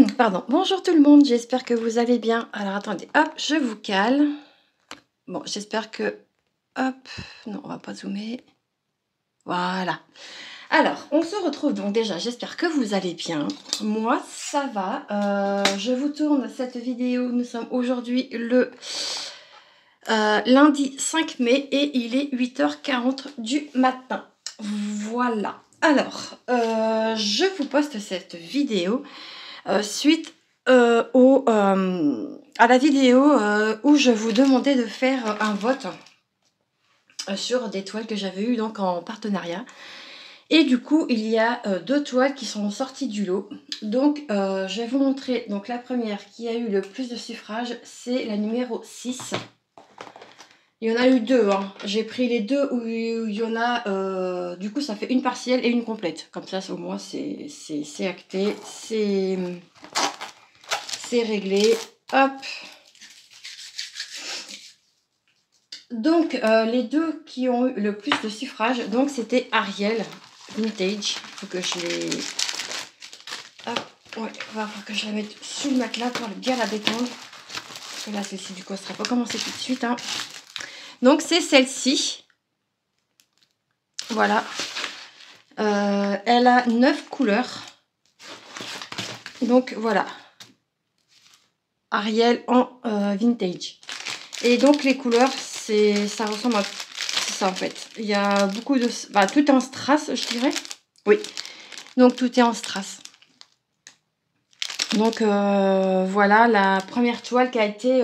Pardon, bonjour tout le monde, j'espère que vous allez bien. Alors attendez, hop, je vous cale. Bon, j'espère que... Hop, non, on va pas zoomer. Voilà. Alors, on se retrouve donc déjà, j'espère que vous allez bien. Moi, ça va. Je vous tourne cette vidéo, nous sommes aujourd'hui le lundi 5 mai et il est 8h40 du matin. Voilà. Alors, je vous poste cette vidéo suite à la vidéo où je vous demandais de faire un vote sur des toiles que j'avais eues donc en partenariat. Et du coup, il y a deux toiles qui sont sorties du lot. Donc, je vais vous montrer. Donc, la première qui a eu le plus de suffrages, c'est la numéro 6. Il y en a eu deux. Hein. J'ai pris les deux où il y en a... du coup, ça fait une partielle et une complète. Comme ça, au moins, c'est acté. C'est réglé. Hop. Donc, les deux qui ont eu le plus de suffrages, donc c'était Ariel Vintage. Il faut que je les... Hop. Ouais, il va falloir que je la mette sous le matelas pour bien la détendre. Parce que là, celle-ci, du coup, elle ne sera pas commencée tout de suite. Hein. Donc, c'est celle-ci. Voilà. Elle a 9 couleurs. Donc, voilà. Ariel en vintage. Et donc, les couleurs, ça ressemble à... C'est ça, en fait. Il y a beaucoup de... Bah, tout est en strass, je dirais. Oui. Donc, tout est en strass. Donc, voilà la première toile qui a été...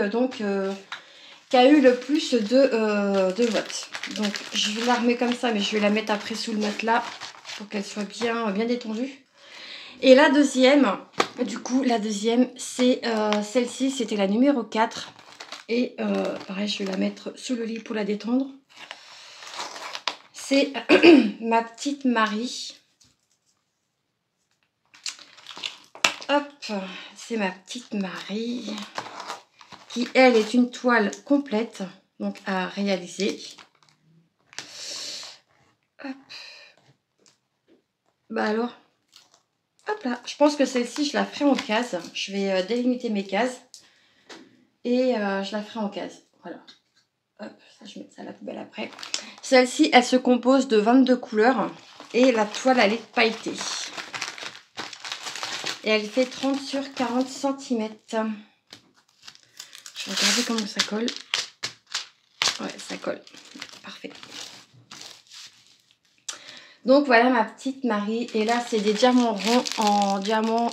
qui a eu le plus de votes. Donc, je vais la remettre comme ça, mais je vais la mettre après sous le matelas pour qu'elle soit bien détendue. Et la deuxième, du coup, la deuxième, c'est celle-ci, c'était la numéro 4. Et pareil, je vais la mettre sous le lit pour la détendre. C'est ma petite Marie. Hop, c'est ma petite Marie. Qui, elle, est une toile complète, donc à réaliser. Hop. Bah alors, hop là. Je pense que celle-ci, je la ferai en case. Je vais délimiter mes cases. Et je la ferai en case. Voilà. Hop, ça, je mets ça à la poubelle après. Celle-ci, elle se compose de 22 couleurs. Et la toile, elle est pailletée. Et elle fait 30 sur 40 cm. Je vais regarder comment ça colle. Ouais, ça colle. Parfait. Donc voilà ma petite Marie. Et là, c'est des diamants ronds en diamants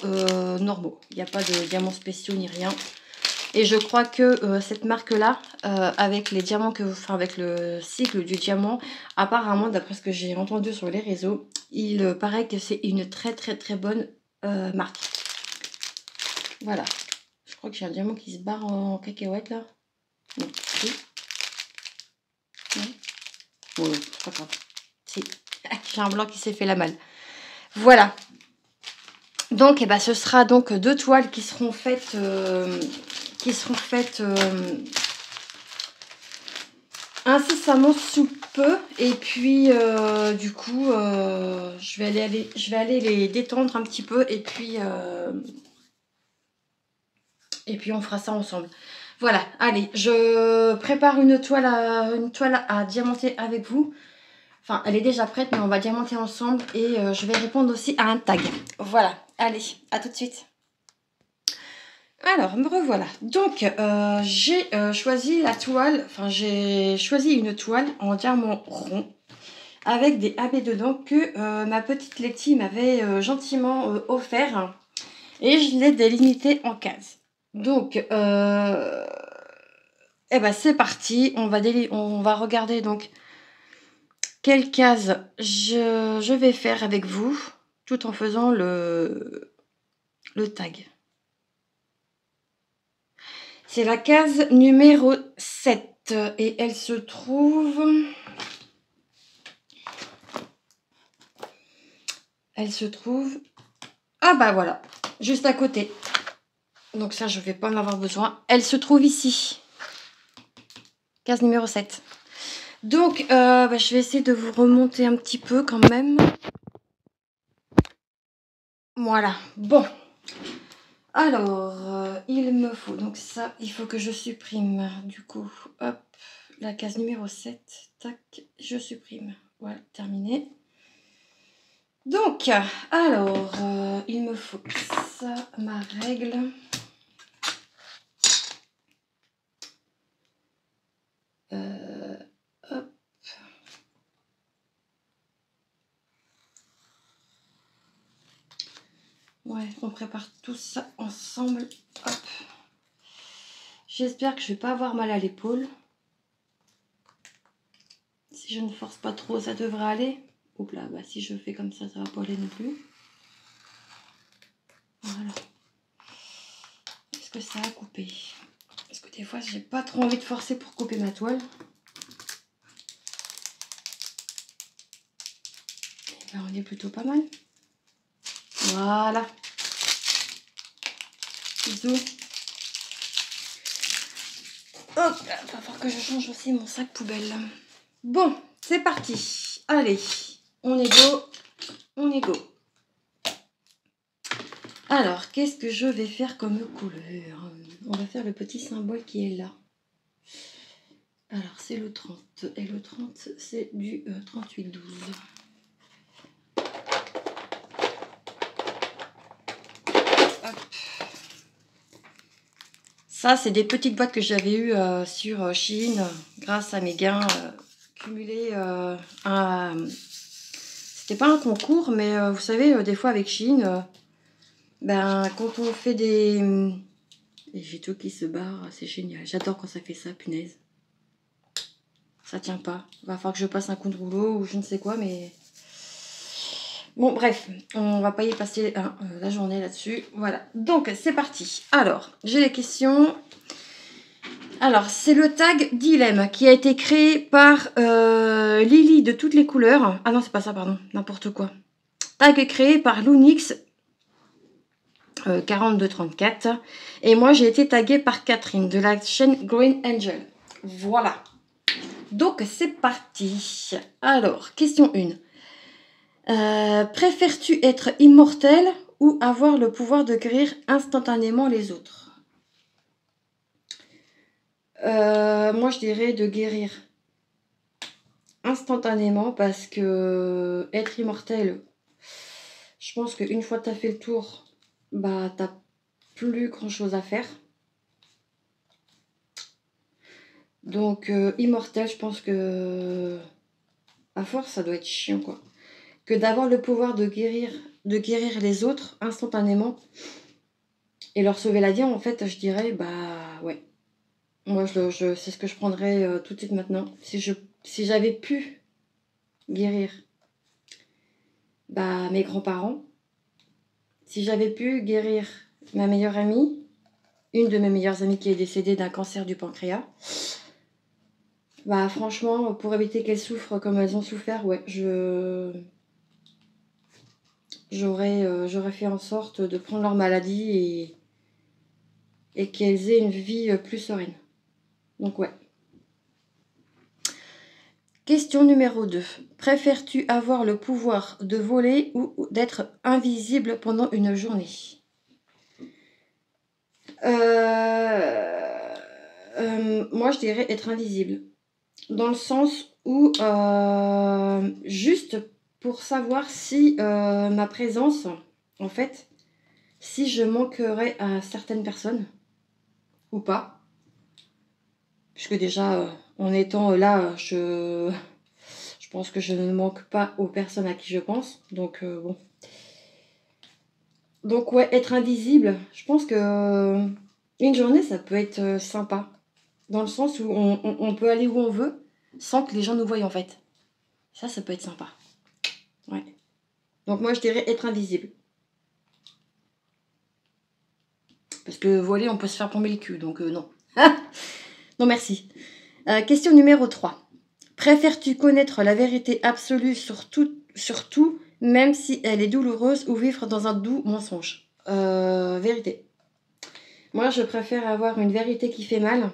normaux. Il n'y a pas de diamants spéciaux ni rien. Et je crois que cette marque-là, avec les diamants enfin avec le cycle du diamant, apparemment, d'après ce que j'ai entendu sur les réseaux, il paraît que c'est une très bonne marque. Voilà. Je crois que j'ai un diamant qui se barre en cacahuète là. Non. Si. Non. Oh, c'est pas grave. Si. J'ai un blanc qui s'est fait la malle. Voilà. Donc, eh ben, ce sera donc deux toiles qui seront faites... incessamment sous peu. Et puis, du coup, je vais aller les détendre un petit peu. Et puis on fera ça ensemble. Voilà, allez, je prépare une toile à diamanter avec vous. Enfin, elle est déjà prête, mais on va diamanter ensemble. Et je vais répondre aussi à un tag. Voilà, allez, à tout de suite. Alors, me revoilà. Donc, j'ai choisi la toile, enfin, j'ai choisi une toile en diamant rond avec des AB dedans que ma petite Letty m'avait gentiment offert. Et je l'ai délimité en cases. Donc, eh ben, c'est parti. On va regarder donc quelle case je vais faire avec vous tout en faisant le tag. C'est la case numéro 7 et elle se trouve... Ah bah voilà, juste à côté. Donc ça, je ne vais pas en avoir besoin. Elle se trouve ici. Case numéro 7. Donc, bah, je vais essayer de vous remonter un petit peu quand même. Voilà, bon. Alors, il me faut, donc ça, il faut que je supprime. Du coup, hop, la case numéro 7, tac, je supprime. Voilà, terminé. Donc, alors, il me faut ça, ma règle. Hop. Ouais, on prépare tout ça ensemble. Hop. J'espère que je vais pas avoir mal à l'épaule. Si je ne force pas trop, ça devrait aller. Oups là, bah si je fais comme ça va pas aller non plus. Voilà. Est-ce que ça a coupé? Parce que des fois, j'ai pas trop envie de forcer pour couper ma toile. Et ben, on est plutôt pas mal. Voilà. Bisous. Hop, il va falloir que je change aussi mon sac poubelle. Bon, c'est parti. Allez, on est go. On est go. Alors, qu'est-ce que je vais faire comme couleur? On va faire le petit symbole qui est là. Alors, c'est le 30. Et le 30, c'est du 38-12. Ça, c'est des petites boîtes que j'avais eues sur Shein grâce à mes gains cumulés à... C'était pas un concours, mais vous savez, des fois avec Shein, ben, quand on fait des... Et j'ai tout qui se barre, c'est génial. J'adore quand ça fait ça, punaise. Ça tient pas. Il va falloir que je passe un coup de rouleau ou je ne sais quoi, mais... Bon, bref, on va pas y passer la journée là-dessus. Voilà, donc c'est parti. Alors, j'ai les questions. Alors, c'est le tag Dilemme qui a été créé par Lily de toutes les couleurs. Ah non, c'est pas ça, pardon, n'importe quoi. Tag créé par Lunix 4234. Et moi, j'ai été taguée par Catherine de la chaîne Green Angel. Voilà. Donc, c'est parti. Alors, question 1. Préfères-tu être immortel ou avoir le pouvoir de guérir instantanément les autres? Moi, je dirais de guérir instantanément parce que être immortel, je pense qu'une fois que tu as fait le tour, bah, t'as plus grand-chose à faire. Donc, immortel, je pense que à force, ça doit être chiant, quoi. Que d'avoir le pouvoir de guérir les autres instantanément et leur sauver la vie, en fait, je dirais, bah ouais. Moi, c'est ce que je prendrais tout de suite maintenant. Si j'avais pu guérir bah, mes grands-parents, si j'avais pu guérir ma meilleure amie, une de mes meilleures amies qui est décédée d'un cancer du pancréas, bah franchement, pour éviter qu'elles souffrent comme elles ont souffert, ouais, j'aurais fait en sorte de prendre leur maladie et qu'elles aient une vie plus sereine. Donc ouais. Question numéro 2. Préfères-tu avoir le pouvoir de voler ou d'être invisible pendant une journée? Moi, je dirais être invisible. Dans le sens où, juste pour savoir si ma présence, en fait, si je manquerais à certaines personnes ou pas. Puisque déjà, en étant là, je pense que je ne manque pas aux personnes à qui je pense. Donc, bon. Donc, ouais, être invisible, je pense que une journée, ça peut être sympa. Dans le sens où on peut aller où on veut sans que les gens nous voient, en fait. Ça peut être sympa. Ouais. Donc, moi, je dirais être invisible. Parce que voler, on peut se faire plomber le cul. Donc, non. Non, merci. Question numéro 3. Préfères-tu connaître la vérité absolue sur tout, même si elle est douloureuse, ou vivre dans un doux mensonge? Vérité. Moi, je préfère avoir une vérité qui fait mal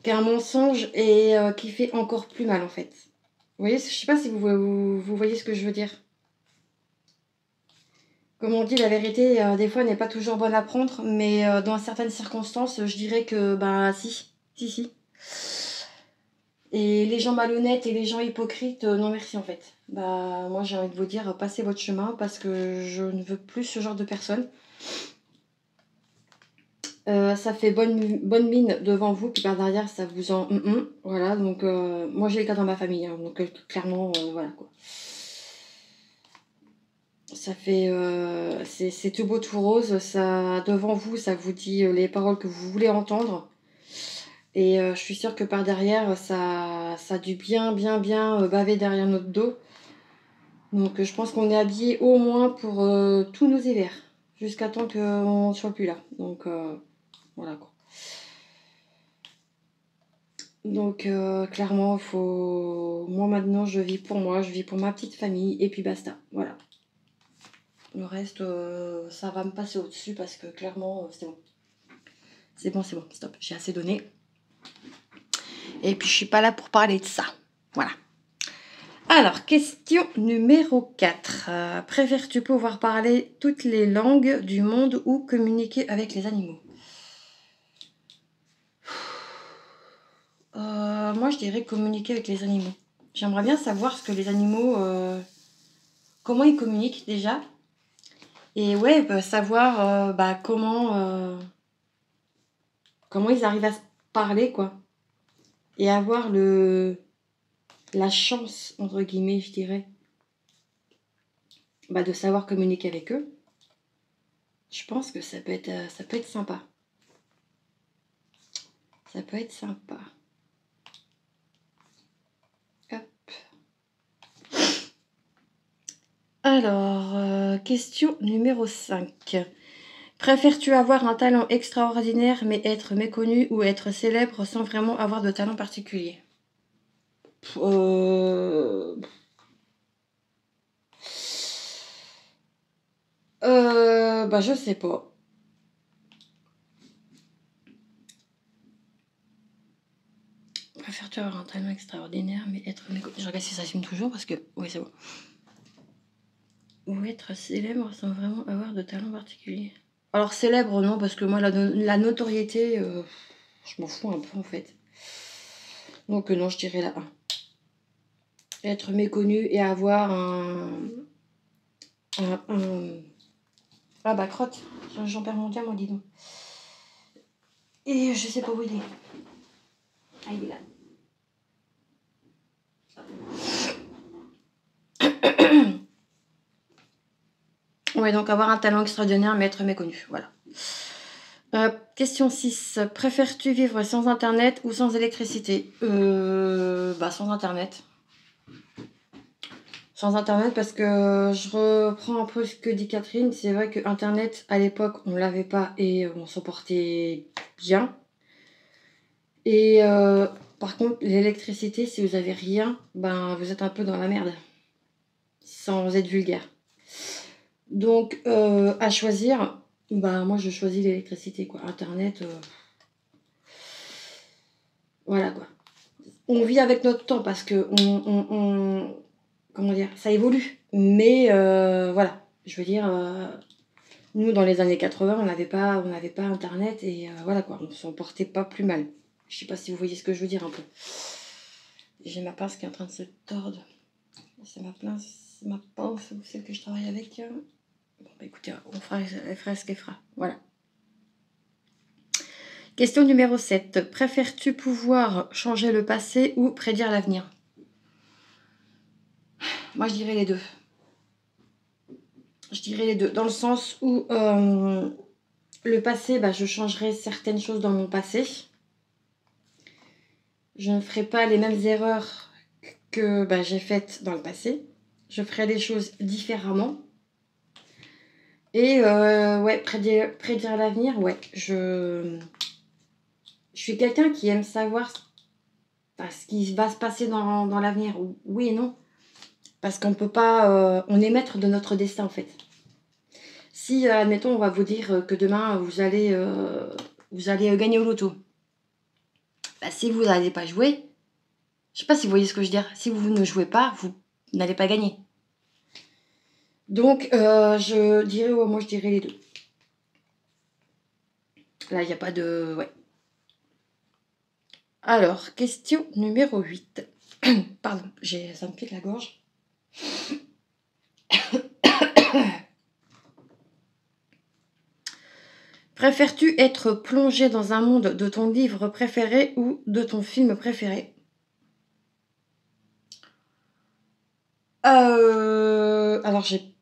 qu'un mensonge et qui fait encore plus mal, en fait. Vous voyez, je sais pas si vous voyez ce que je veux dire. Comme on dit, la vérité, des fois, n'est pas toujours bonne à prendre, mais dans certaines circonstances, je dirais que, bah, si, si, si. Et les gens malhonnêtes et les gens hypocrites, non merci en fait. Bah, moi, j'ai envie de vous dire, passez votre chemin parce que je ne veux plus ce genre de personnes. Ça fait bonne mine devant vous, puis par derrière, ça vous en... voilà, donc moi, j'ai le cas dans ma famille, hein, donc clairement, voilà quoi. Ça fait... c'est tout beau, tout rose. Ça, devant vous, ça vous dit les paroles que vous voulez entendre. Et je suis sûre que par derrière, ça a dû bien baver derrière notre dos. Donc je pense qu'on est habillé au moins pour tous nos hivers. Jusqu'à temps qu'on ne soit plus là. Donc voilà quoi. Donc clairement, faut... moi maintenant, je vis pour moi, je vis pour ma petite famille. Et puis basta. Voilà. Le reste, ça va me passer au-dessus parce que clairement, c'est bon. C'est bon, stop. J'ai assez donné. Et puis je suis pas là pour parler de ça. Voilà. Alors, question numéro 4. Préfères-tu pouvoir parler toutes les langues du monde ou communiquer avec les animaux? Moi, je dirais communiquer avec les animaux. J'aimerais bien savoir ce que les animaux... comment ils communiquent déjà. Et ouais, savoir comment ils arrivent à se parler, quoi. Et avoir la chance, entre guillemets, je dirais, de savoir communiquer avec eux. Je pense que ça peut être sympa. Ça peut être sympa. Hop. Alors, question numéro 5. Préfères-tu avoir un talent extraordinaire mais être méconnu ou être célèbre sans vraiment avoir de talent particulier? Je sais pas. Préfères-tu avoir un talent extraordinaire mais être méconnu? Je regarde si ça filme toujours parce que... Oui, c'est bon. Ou être célèbre sans vraiment avoir de talent particulier. Alors célèbre, non, parce que moi, la notoriété, je m'en fous un peu en fait. Donc non, je dirais la 1. Être méconnu et avoir Ah bah crotte, j'en perds mon diamant, dis donc. Et je sais pas où il est. Ah, il est là. Ouais, donc avoir un talent extraordinaire mais être méconnu, voilà. Question 6. Préfères-tu vivre sans internet ou sans électricité? Sans internet. Sans internet parce que je reprends un peu ce que dit Catherine. C'est vrai que internet à l'époque on l'avait pas et on s'en portait bien. Et par contre l'électricité, si vous avez rien, vous êtes un peu dans la merde. Sans être vulgaire. Donc à choisir, moi je choisis l'électricité quoi. Internet, voilà quoi. On vit avec notre temps parce que comment dire, ça évolue. Mais voilà, je veux dire, nous dans les années 80, on n'avait pas internet et voilà quoi, on s'en portait pas plus mal. Je sais pas si vous voyez ce que je veux dire un peu. J'ai ma pince qui est en train de se tordre. C'est ma pince ou celle que je travaille avec. Bon écoutez, elle fera ce qu'elle fera. Voilà. Question numéro 7. Préfères-tu pouvoir changer le passé ou prédire l'avenir? Moi, je dirais les deux. Je dirais les deux. Dans le sens où le passé, je changerais certaines choses dans mon passé. Je ne ferai pas les mêmes erreurs que j'ai faites dans le passé. Je ferai les choses différemment. Et ouais, prédire l'avenir, ouais. Je suis quelqu'un qui aime savoir ce qui va se passer dans l'avenir. Oui et non. Parce qu'on peut pas... on est maître de notre destin, en fait. Si, admettons, on va vous dire que demain, vous allez gagner au loto. Si vous n'allez pas jouer, je sais pas si vous voyez ce que je veux dire. Si vous ne jouez pas, vous n'allez pas gagner. Donc, je dirais, ouais, moi je dirais les deux. Là, il n'y a pas de... Ouais. Alors, question numéro 8. Pardon, ça me pique la gorge. Préfères-tu être plongé dans un monde de ton livre préféré ou de ton film préféré? Alors, j'ai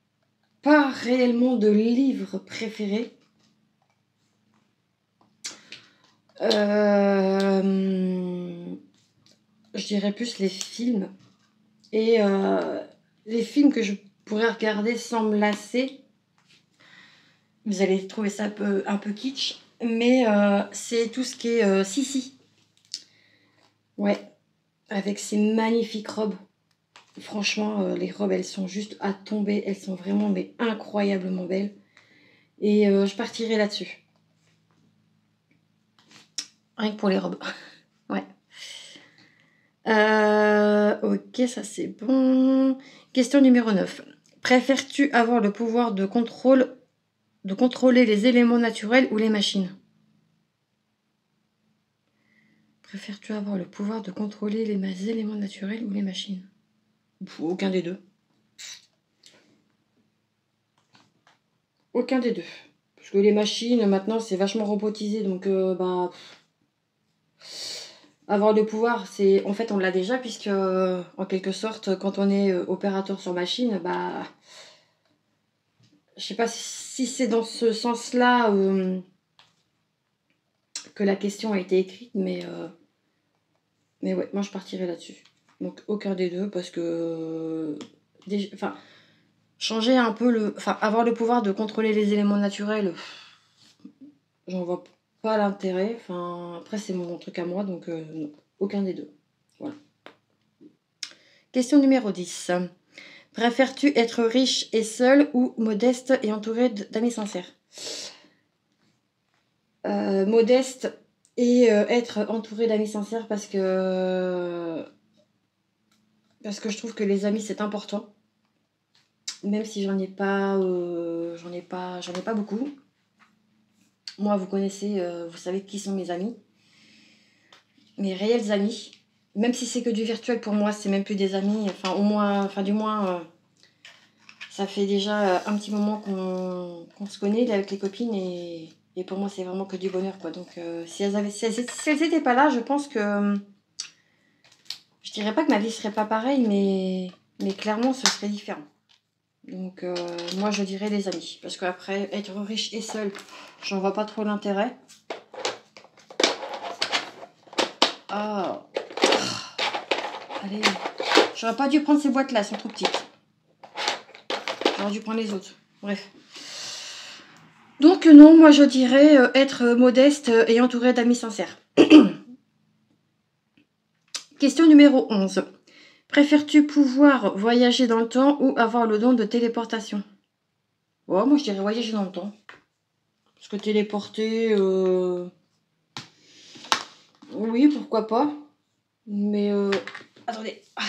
pas réellement de livre préféré. Je dirais plus les films. Et les films que je pourrais regarder sans me lasser, vous allez trouver ça un peu kitsch, mais c'est tout ce qui est Sissi. Ouais, avec ces magnifiques robes. Franchement, les robes, elles sont juste à tomber. Elles sont vraiment mais incroyablement belles. Et je partirai là-dessus. Rien que pour les robes. Ouais. Ok, ça c'est bon. Question numéro 9. Préfères-tu avoir le pouvoir de contrôler les éléments naturels ou les machines? Préfères-tu avoir le pouvoir de contrôler les éléments naturels ou les machines? Aucun des deux. Aucun des deux. Parce que les machines, maintenant, c'est vachement robotisé. Donc, avoir le pouvoir, c'est... En fait, on l'a déjà, puisque, en quelque sorte, quand on est opérateur sur machine, je sais pas si c'est dans ce sens-là que la question a été écrite, mais ouais, moi, je partirais là-dessus. Donc, aucun des deux, parce que... Enfin... Changer un peu Enfin, avoir le pouvoir de contrôler les éléments naturels, j'en vois pas l'intérêt. Enfin, après, c'est mon truc à moi, donc non, aucun des deux. Voilà. Question numéro 10. Préfères-tu être riche et seul ou modeste et entouré d'amis sincères? Modeste et être entouré d'amis sincères parce que je trouve que les amis, c'est important. Même si j'en ai pas beaucoup. Moi, vous connaissez, vous savez qui sont mes amis. Mes réels amis. Même si c'est que du virtuel, pour moi, c'est même plus des amis. Enfin, au moins, du moins, ça fait déjà un petit moment qu'on se connaît avec les copines et pour moi, c'est vraiment que du bonheur, quoi. Donc, si elles étaient pas là, je pense que je dirais pas que ma vie serait pas pareille, mais clairement, ce serait différent. Donc, moi, je dirais les amis. Parce qu'après, être riche et seul, j'en vois pas trop l'intérêt. Ah. Allez. J'aurais pas dû prendre ces boîtes-là, elles sont trop petites. J'aurais dû prendre les autres. Bref. Donc, non, moi, je dirais être modeste et entouré d'amis sincères. Question numéro 11. Préfères-tu pouvoir voyager dans le temps ou avoir le don de téléportation? Ouais, moi, je dirais voyager dans le temps. Parce que téléporter... Oui, pourquoi pas. Mais... Attendez. Ah.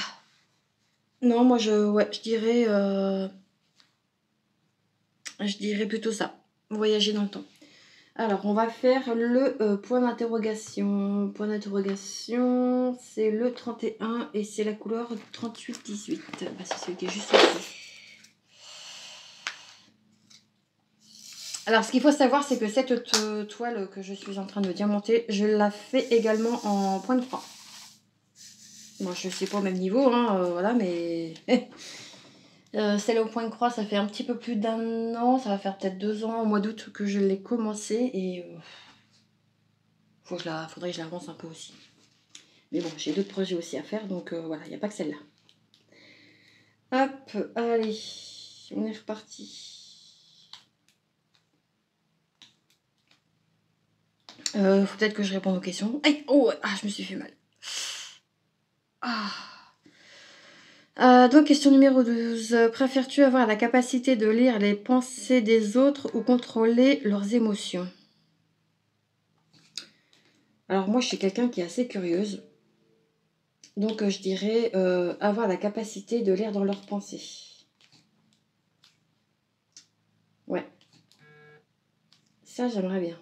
Non, moi, je dirais plutôt ça. Voyager dans le temps. Alors, on va faire le point d'interrogation. Point d'interrogation, c'est le 31 et c'est la couleur 38-18. C'est celui qui est juste au-dessus. Alors, ce qu'il faut savoir, c'est que cette toile que je suis en train de diamanter, je la fais également en point de croix. Moi, je ne suis pas au même niveau, hein, voilà, mais... celle au point de croix, ça fait un petit peu plus d'1 an. Ça va faire peut-être 2 ans, au mois d'août, que je l'ai commencé. Et faudrait que je l'avance un peu aussi. Mais bon, j'ai d'autres projets aussi à faire, donc voilà, il n'y a pas que celle-là. Hop, allez, on est reparti. Faut peut-être que je réponde aux questions. Aïe, oh, je me suis fait mal. Donc, question numéro 12. Préfères-tu avoir la capacité de lire les pensées des autres ou contrôler leurs émotions? Alors, moi, je suis quelqu'un qui est assez curieuse. Donc, je dirais avoir la capacité de lire dans leurs pensées. Ouais. Ça, j'aimerais bien.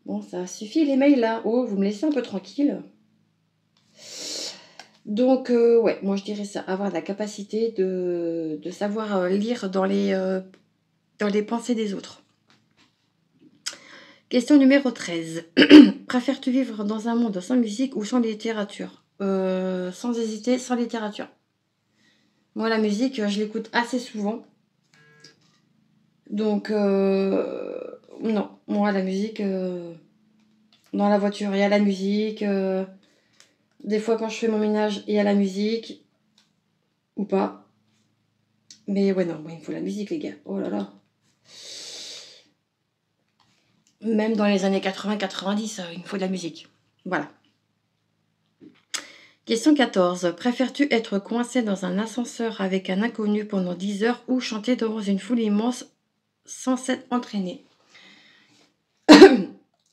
Bon, ça suffit les mails là. Oh, vous me laissez un peu tranquille. Donc, ouais, moi je dirais ça. Avoir la capacité de savoir lire dans les pensées des autres. Question numéro 13. Préfères-tu vivre dans un monde sans musique ou sans littérature? Sans hésiter, sans littérature. Moi, la musique, je l'écoute assez souvent. Donc, non. Moi, la musique, dans la voiture, il y a la musique. Des fois, quand je fais mon ménage, il y a la musique. Ou pas. Mais ouais, non, moi, il me faut la musique, les gars. Oh là là. Même dans les années 80-90, il me faut de la musique. Voilà. Question 14. Préfères-tu être coincé dans un ascenseur avec un inconnu pendant 10 heures ou chanter devant une foule immense sans s'être entraîné?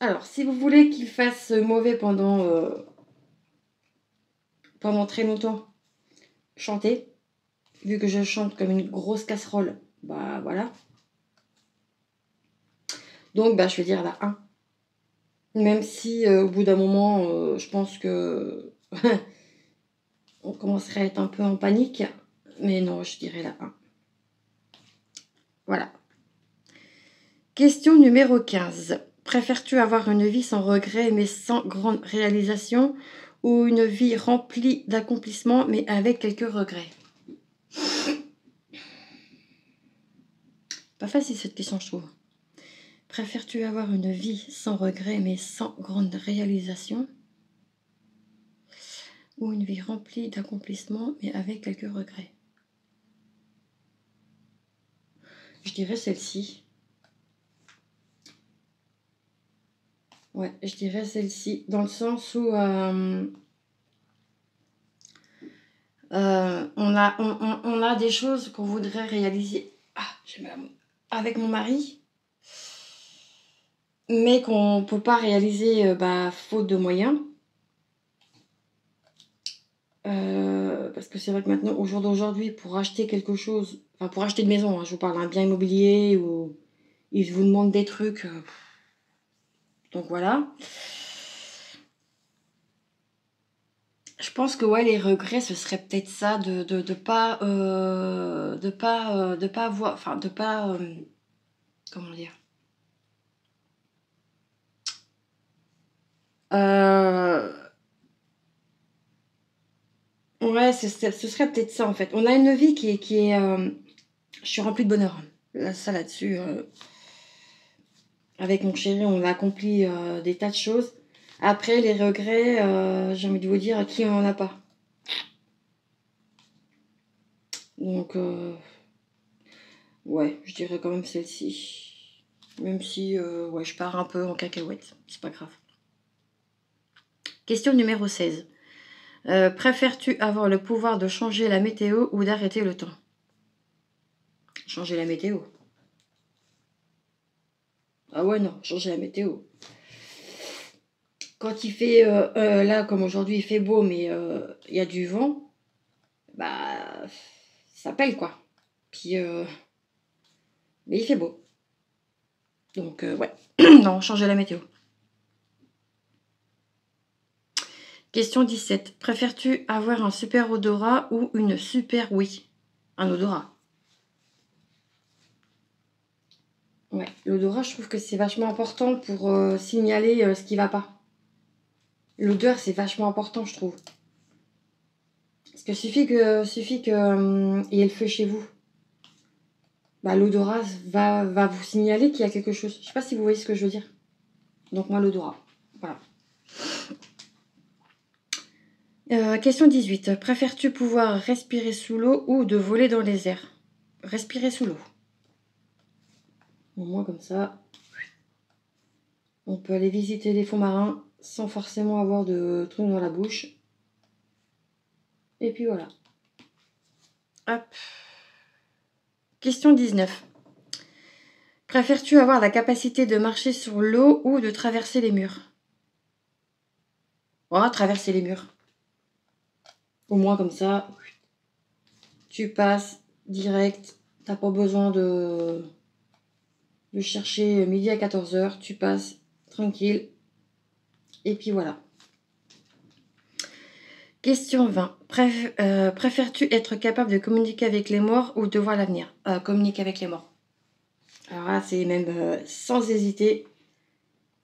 Alors, si vous voulez qu'il fasse mauvais pendant très longtemps, chantez. Vu que je chante comme une grosse casserole, bah voilà. Donc, bah, je vais dire la 1. Même si au bout d'un moment, je pense que on commencerait à être un peu en panique. Mais non, je dirais la 1. Voilà. Question numéro 15. Préfères-tu avoir une vie sans regret mais sans grande réalisation ou une vie remplie d'accomplissements mais avec quelques regrets? Pas facile cette question, je trouve. Préfères-tu avoir une vie sans regret mais sans grande réalisation ou une vie remplie d'accomplissements mais avec quelques regrets? Je dirais celle-ci. Ouais, je dirais celle-ci, dans le sens où on a des choses qu'on voudrait réaliser avec mon mari, mais qu'on ne peut pas réaliser faute de moyens. Parce que c'est vrai que maintenant, au jour d'aujourd'hui, pour acheter quelque chose, enfin pour acheter une maison, hein, je vous parle d'un bien immobilier où ils vous demandent des trucs. Donc voilà. Je pense que ouais, les regrets, ce serait peut-être ça, de pas avoir, enfin de pas, comment dire. Ouais, ce serait peut-être ça en fait. On a une vie qui est je suis remplie de bonheur. Là, ça là-dessus, avec mon chéri, on a accompli des tas de choses. Après, les regrets, j'ai envie de vous dire, à qui on en a pas. Donc, ouais, je dirais quand même celle-ci. Même si, ouais, je pars un peu en cacahuète. C'est pas grave. Question numéro 16. Préfères-tu avoir le pouvoir de changer la météo ou d'arrêter le temps? Changer la météo. Ah ouais, non, changer la météo. Quand il fait, là, comme aujourd'hui, il fait beau, mais il y a du vent, bah, ça pèle, quoi. Puis, mais il fait beau. Donc, ouais. Non, changer la météo. Question 17. Préfères-tu avoir un super odorat ou une super oui? Un odorat. Ouais, l'odorat, je trouve que c'est vachement important pour signaler ce qui va pas. L'odeur, c'est vachement important, je trouve. Parce que suffit que il y ait le feu chez vous. Bah, l'odorat va vous signaler qu'il y a quelque chose. Je sais pas si vous voyez ce que je veux dire. Donc moi, l'odorat. Voilà. Question 18. Préfères-tu pouvoir respirer sous l'eau ou de voler dans les airs? Respirer sous l'eau. Au moins comme ça, on peut aller visiter les fonds marins sans forcément avoir de trucs dans la bouche. Et puis voilà. Hop. Question 19. Préfères-tu avoir la capacité de marcher sur l'eau ou de traverser les murs? Oh, traverser les murs. Au moins comme ça, tu passes direct, T'as pas besoin de chercher midi à 14h. Tu passes tranquille. Et puis voilà. Question 20. Préfères-tu être capable de communiquer avec les morts ou de voir l'avenir? Communiquer avec les morts. Alors là, c'est même sans hésiter.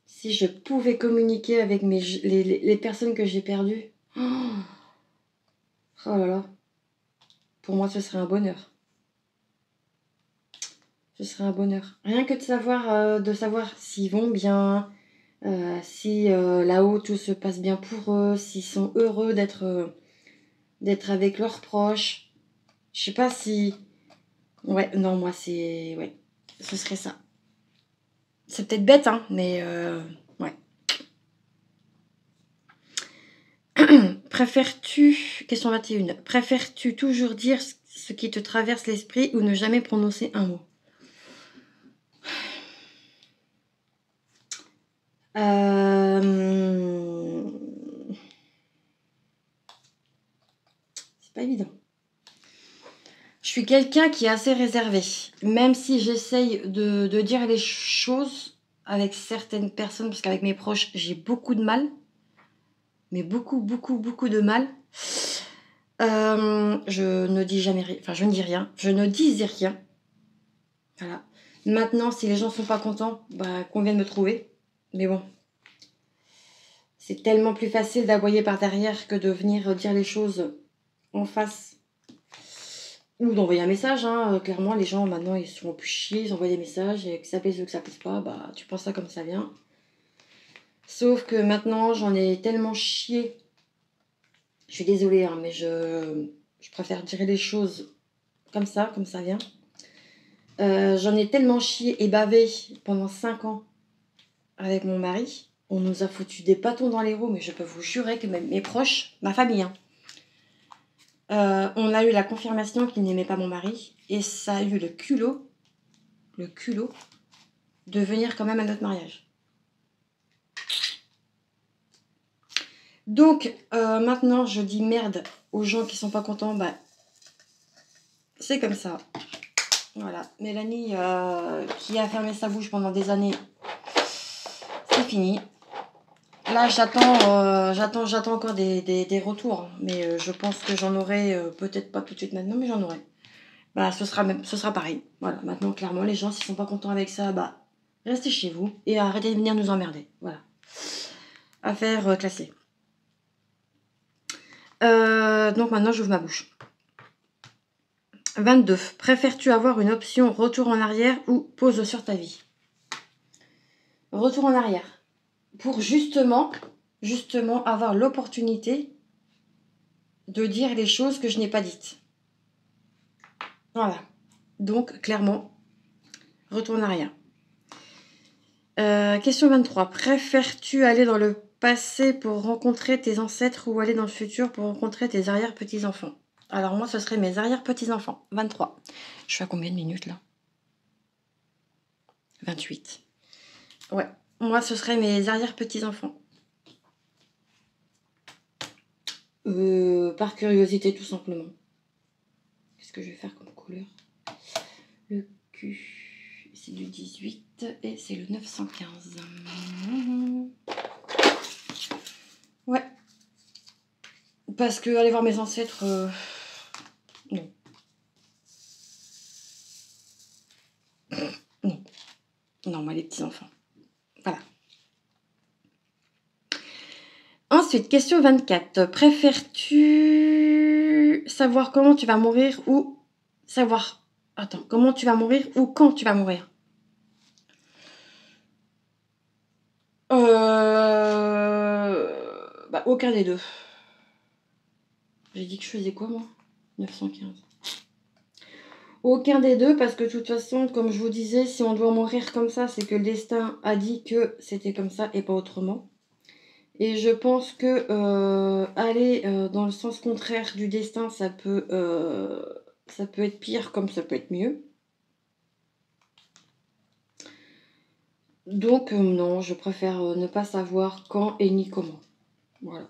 Si je pouvais communiquer avec les personnes que j'ai perdues. Oh là là. Pour moi, ce serait un bonheur. Ce serait un bonheur. Rien que de savoir s'ils vont bien, si là-haut tout se passe bien pour eux, s'ils sont heureux d'être avec leurs proches. Je sais pas si... Ouais, non, moi c'est... Ouais, ce serait ça. C'est peut-être bête, hein, mais ouais. Question 21. Préfères-tu toujours dire ce qui te traverse l'esprit ou ne jamais prononcer un mot? C'est pas évident. Je suis quelqu'un qui est assez réservé. Même si j'essaye de dire les choses avec certaines personnes, parce qu'avec mes proches, j'ai beaucoup de mal. Mais beaucoup, beaucoup, beaucoup de mal. Je ne dis jamais rien. Enfin, je ne dis rien. Je ne disais rien. Voilà. Maintenant, si les gens sont pas contents, bah, qu'on vienne me trouver. Mais bon. C'est tellement plus facile d'aboyer par derrière que de venir dire les choses en face. Ou d'envoyer un message, hein. Clairement, les gens, maintenant, ils se font plus chier. Ils envoient des messages. Et que ça plaise ou que ça plaise pas, bah, tu penses ça comme ça vient. Sauf que maintenant, j'en ai tellement chié. Je suis désolée, hein, mais je préfère dire les choses comme ça vient. J'en ai tellement chié et bavé pendant 5 ans avec mon mari. On nous a foutu des bâtons dans les roues, mais je peux vous jurer que même mes proches, ma famille, hein, on a eu la confirmation qu'il n'aimait pas mon mari. Et ça a eu le culot de venir quand même à notre mariage. Donc, maintenant, je dis merde aux gens qui sont pas contents. Bah, c'est comme ça. Voilà. Mélanie, qui a fermé sa bouche pendant des années, c'est fini. Là, j'attends encore des retours. Mais je pense que j'en aurai, peut-être pas tout de suite maintenant, mais j'en aurai. Bah, ce sera pareil. Voilà. Maintenant, clairement, les gens, s'ils sont pas contents avec ça, bah, restez chez vous et arrêtez de venir nous emmerder. Voilà. Affaire classée. Donc maintenant, j'ouvre ma bouche. 22. Préfères-tu avoir une option retour en arrière ou pause sur ta vie? Retour en arrière. Pour justement avoir l'opportunité de dire les choses que je n'ai pas dites. Voilà. Donc, clairement, retour en arrière. Question 23. Préfères-tu aller dans le passé pour rencontrer tes ancêtres ou aller dans le futur pour rencontrer tes arrière-petits-enfants? Alors moi, ce serait mes arrière-petits-enfants. 23. Je suis à combien de minutes là? 28. Ouais. Moi, ce serait mes arrière-petits-enfants. Par curiosité, tout simplement. Qu'est-ce que je vais faire comme couleur? Le cul, c'est du 18 et c'est le 915. Ouais. Parce que aller voir mes ancêtres, non. Non. Non, moi, les petits-enfants. Voilà. Ensuite, question 24. Préfères-tu savoir comment tu vas mourir ou savoir... Attends, comment tu vas mourir ou quand tu vas mourir? Bah, aucun des deux. J'ai dit que je faisais quoi, moi? 915. Aucun des deux, parce que de toute façon, comme je vous disais, si on doit mourir comme ça, c'est que le destin a dit que c'était comme ça et pas autrement. Et je pense que aller dans le sens contraire du destin, ça peut être pire comme ça peut être mieux. Donc non, je préfère ne pas savoir quand et ni comment. Voilà.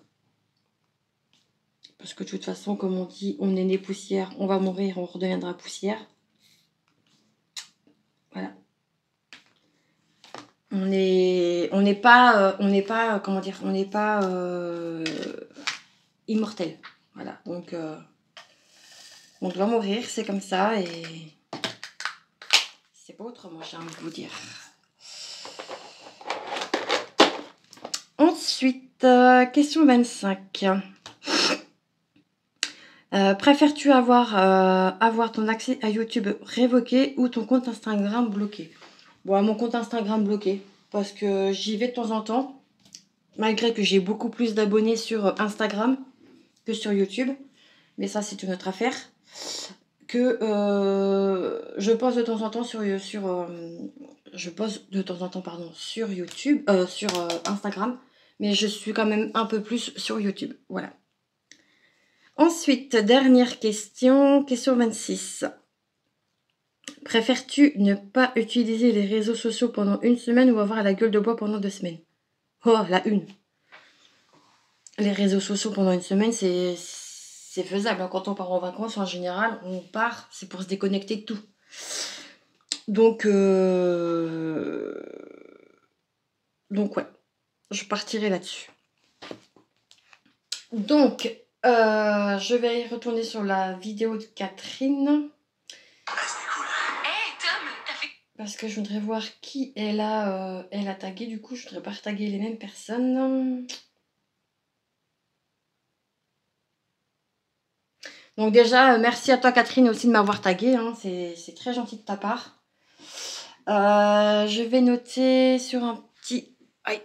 Parce que de toute façon, comme on dit, on est né poussière, on va mourir, on redeviendra poussière. On n'est pas, comment dire, on n'est pas immortel. Voilà, donc on doit mourir, c'est comme ça et c'est pas autrement, j'ai envie de vous dire. Ensuite, question 25. Préfères-tu avoir ton accès à YouTube révoqué ou ton compte Instagram bloqué? Bon, mon compte Instagram bloqué, parce que j'y vais de temps en temps, malgré que j'ai beaucoup plus d'abonnés sur Instagram que sur YouTube, mais ça c'est une autre affaire. Que je poste de temps en temps sur YouTube, sur Instagram, mais je suis quand même un peu plus sur YouTube, voilà. Ensuite, dernière question, question 26. Préfères-tu ne pas utiliser les réseaux sociaux pendant une semaine ou avoir la gueule de bois pendant 2 semaines? Oh, la une. Les réseaux sociaux pendant une semaine, c'est faisable. Quand on part en vacances, en général, on part, c'est pour se déconnecter de tout. Donc ouais, je partirai là-dessus. Donc, je vais retourner sur la vidéo de Catherine. Parce que je voudrais voir qui elle a tagué. Du coup, je voudrais pas taguer les mêmes personnes. Donc déjà, merci à toi Catherine aussi de m'avoir tagué. Hein. C'est très gentil de ta part. Je vais noter sur un petit... Aïe,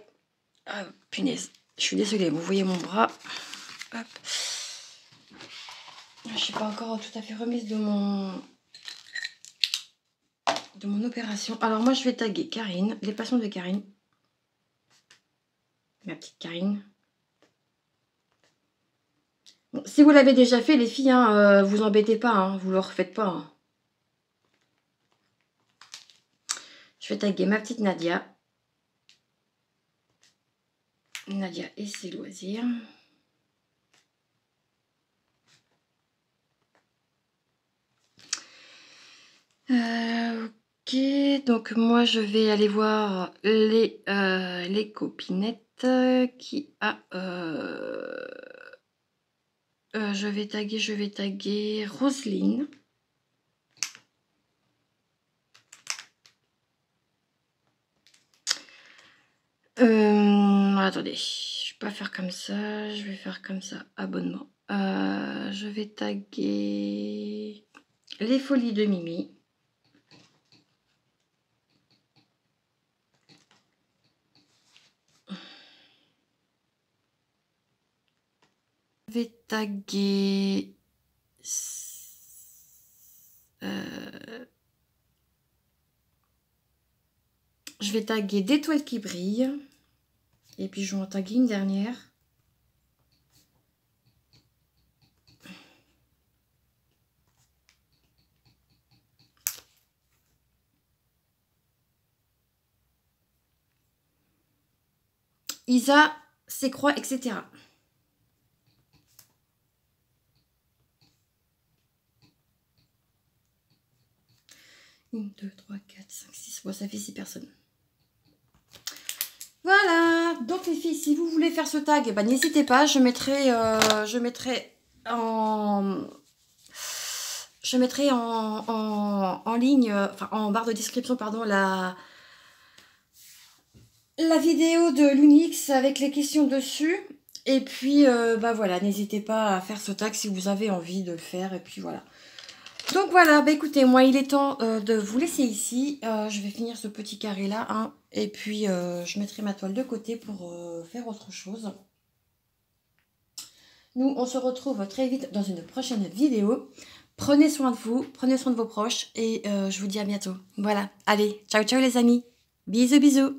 ah, punaise. Je suis désolée, vous voyez mon bras. Hop. Je suis pas encore tout à fait remise de mon opération. Alors moi, je vais taguer Karine, les passions de Karine. Ma petite Karine. Bon, si vous l'avez déjà fait, les filles, hein, vous embêtez pas, hein, vous le refaites pas. Hein. Je vais taguer ma petite Nadia. Nadia et ses loisirs. Ok, donc moi je vais aller voir les copinettes qui a... je vais taguer Roselyne. Attendez, je vais pas faire comme ça, je vais faire comme ça, abonnement. Je vais taguer les folies de Mimi. Je vais taguer je vais taguer des toiles qui brillent. Et puis je vais en taguer une dernière. Isa, ses croix, etc. Une, 2, 3, 4, 5, 6. Bon, ça fait 6 personnes. Voilà. Donc les filles, si vous voulez faire ce tag, eh ben, n'hésitez pas. Je mettrai en ligne, enfin en barre de description, pardon, la vidéo de l'Unix avec les questions dessus. Et puis, bah voilà, n'hésitez pas à faire ce tag si vous avez envie de le faire. Et puis voilà. Donc voilà, bah écoutez, moi il est temps de vous laisser ici. Je vais finir ce petit carré là. Hein, et puis, je mettrai ma toile de côté pour faire autre chose. Nous, on se retrouve très vite dans une prochaine vidéo. Prenez soin de vous, prenez soin de vos proches. Et je vous dis à bientôt. Voilà, allez, ciao ciao les amis. Bisous bisous.